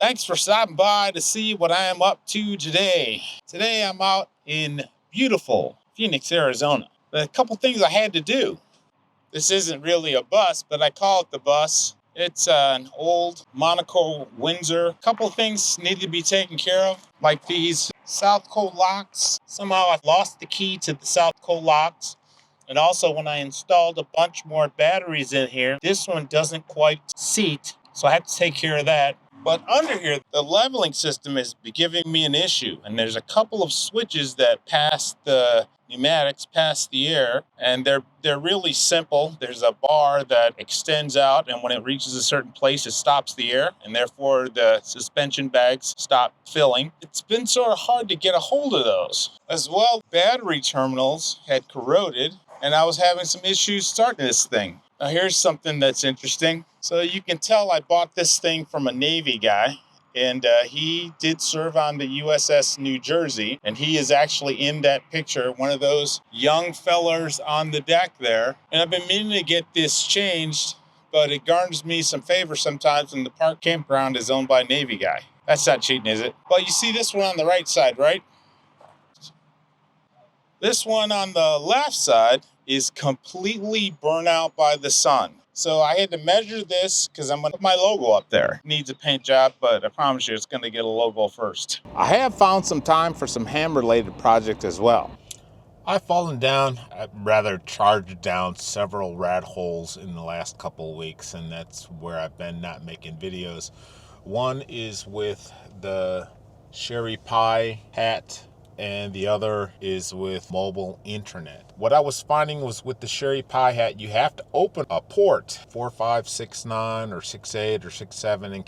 Thanks for stopping by to see what I am up to today. Today I'm out in beautiful Phoenix, Arizona. A couple things I had to do. This isn't really a bus, but I call it the bus. It's an old Monaco Windsor. A couple things need to be taken care of, like these South Cold locks. Somehow I lost the key to the South Cold locks. And also when I installed a bunch more batteries in here, this one doesn't quite seat. So I have to take care of that. But under here, the leveling system is giving me an issue. And there's a couple of switches that pass the pneumatics, pass the air, and they're really simple. There's a bar that extends out, and when it reaches a certain place, it stops the air, and therefore the suspension bags stop filling. It's been sort of hard to get a hold of those. As well, battery terminals had corroded, and I was having some issues starting this thing. Now here's something that's interesting. So you can tell I bought this thing from a Navy guy, and he did serve on the USS New Jersey, and he is actually in that picture, one of those young fellers on the deck there. And I've been meaning to get this changed, but it garners me some favor sometimes when the park campground is owned by a Navy guy. That's not cheating, is it? Well, you see this one on the right side, right? This one on the left side is completely burnt out by the sun. So I had to measure this because I'm going to put my logo up there. It needs a paint job, but I promise you it's going to get a logo first. I have found some time for some ham-related projects as well. I've fallen down, rather charged down several rat holes in the last couple of weeks, and that's where I've been not making videos. One is with the Sherry Pie hat, and the other is with mobile internet. What I was finding was with the Sherry Pie hat, you have to open a port 4, 5, 6, 9 or 6, 8 or 6, 7 in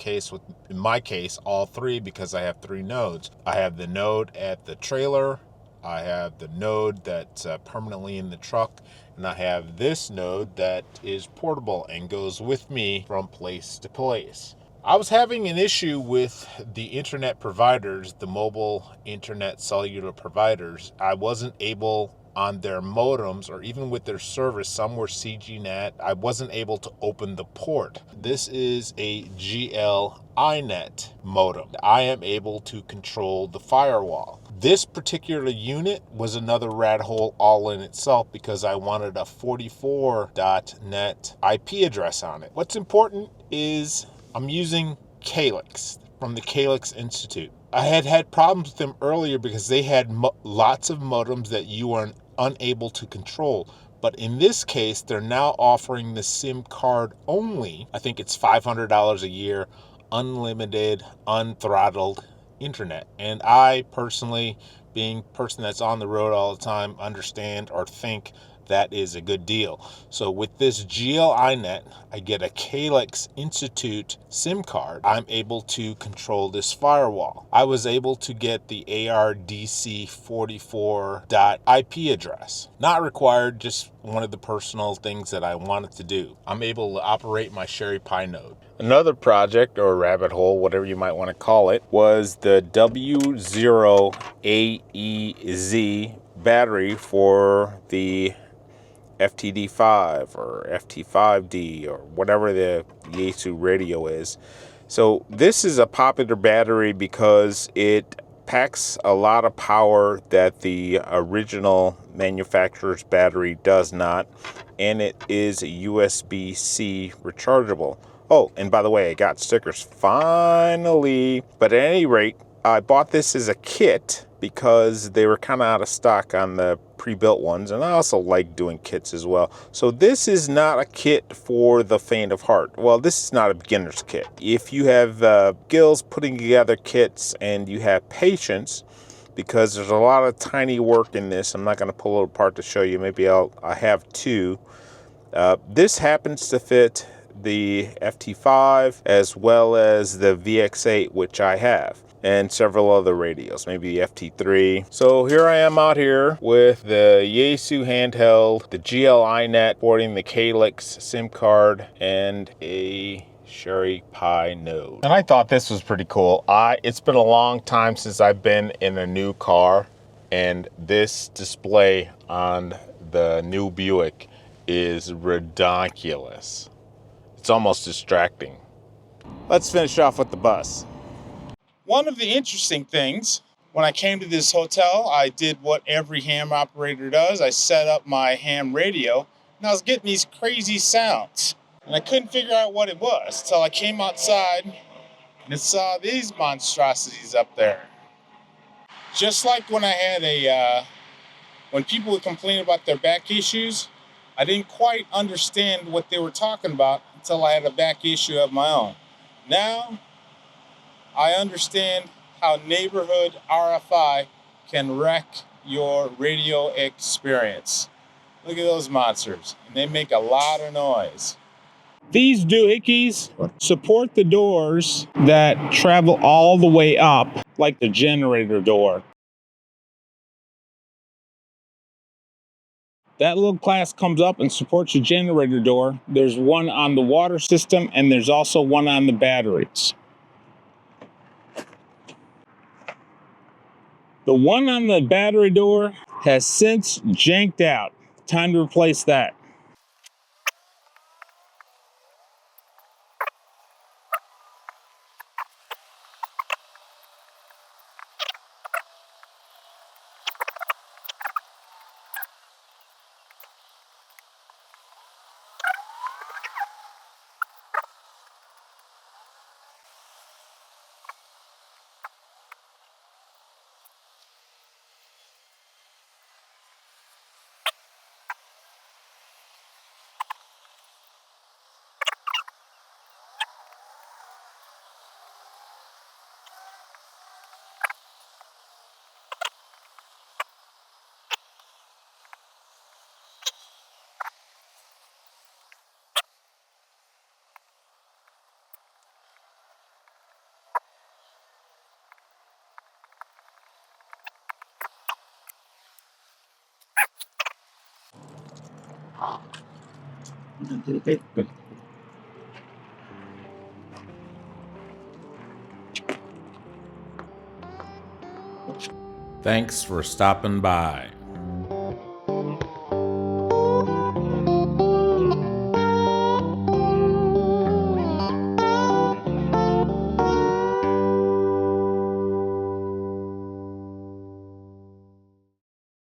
my case, all three, because I have 3 nodes. I have the node at the trailer, I have the node that's permanently in the truck, and I have this node that is portable and goes with me from place to place. I was having an issue with the internet providers, the mobile internet cellular providers. I wasn't able on their modems or even with their service, some were CGNet, I wasn't able to open the port. This is a GL-iNet modem. I am able to control the firewall. This particular unit was another rat hole all in itself because I wanted a 44.net IP address on it. What's important is I'm using Calyx from the Calyx Institute. I had problems with them earlier because they had lots of modems that you are unable to control. But in this case, they're now offering the SIM card only. I think it's $500 a year, unlimited, unthrottled internet. And I personally, being a person that's on the road all the time, understand or think that is a good deal. So with this GL-iNet, I get a Calyx Institute SIM card. I'm able to control this firewall. I was able to get the ARDC44.IP address. Not required, just one of the personal things that I wanted to do. I'm able to operate my Sherry Pie node. Another project, or rabbit hole, whatever you might want to call it, was the W0AEX battery for the FTD5 or FT5D or whatever the Yaesu radio is. So this is a popular battery because it packs a lot of power that the original manufacturer's battery does not, and it is USB-C rechargeable. Oh, and by the way, I got stickers finally. But at any rate, I bought this as a kit because they were kind of out of stock on the pre-built ones, and I also like doing kits as well. So this is not a kit for the faint of heart. Well, this is not a beginner's kit. If you have skills putting together kits and you have patience, because there's a lot of tiny work in this, I'm not going to pull it apart to show you. Maybe I have 2. This happens to fit the FT5 as well as the VX8, which I have, and several other radios, maybe the FT3. So here I am out here with the Yaesu Handheld, the GL-iNet, porting the Calyx SIM card, and a Sherry Pie node. And I thought this was pretty cool. It's been a long time since I've been in a new car, and this display on the new Buick is ridiculous. It's almost distracting. Let's finish off with the bus. One of the interesting things, when I came to this hotel, I did what every ham operator does. I set up my ham radio, and I was getting these crazy sounds. And I couldn't figure out what it was until I came outside and saw these monstrosities up there. Just like when I had when people would complain about their back issues, I didn't quite understand what they were talking about until I had a back issue of my own. Now, I understand how neighborhood RFI can wreck your radio experience. Look at those monsters, and they make a lot of noise. These Doohickeys support the doors that travel all the way up, like the generator door. That little class comes up and supports the generator door. There's one on the water system, and there's also one on the batteries. The one on the battery door has since janked out. Time to replace that. Thanks for stopping by.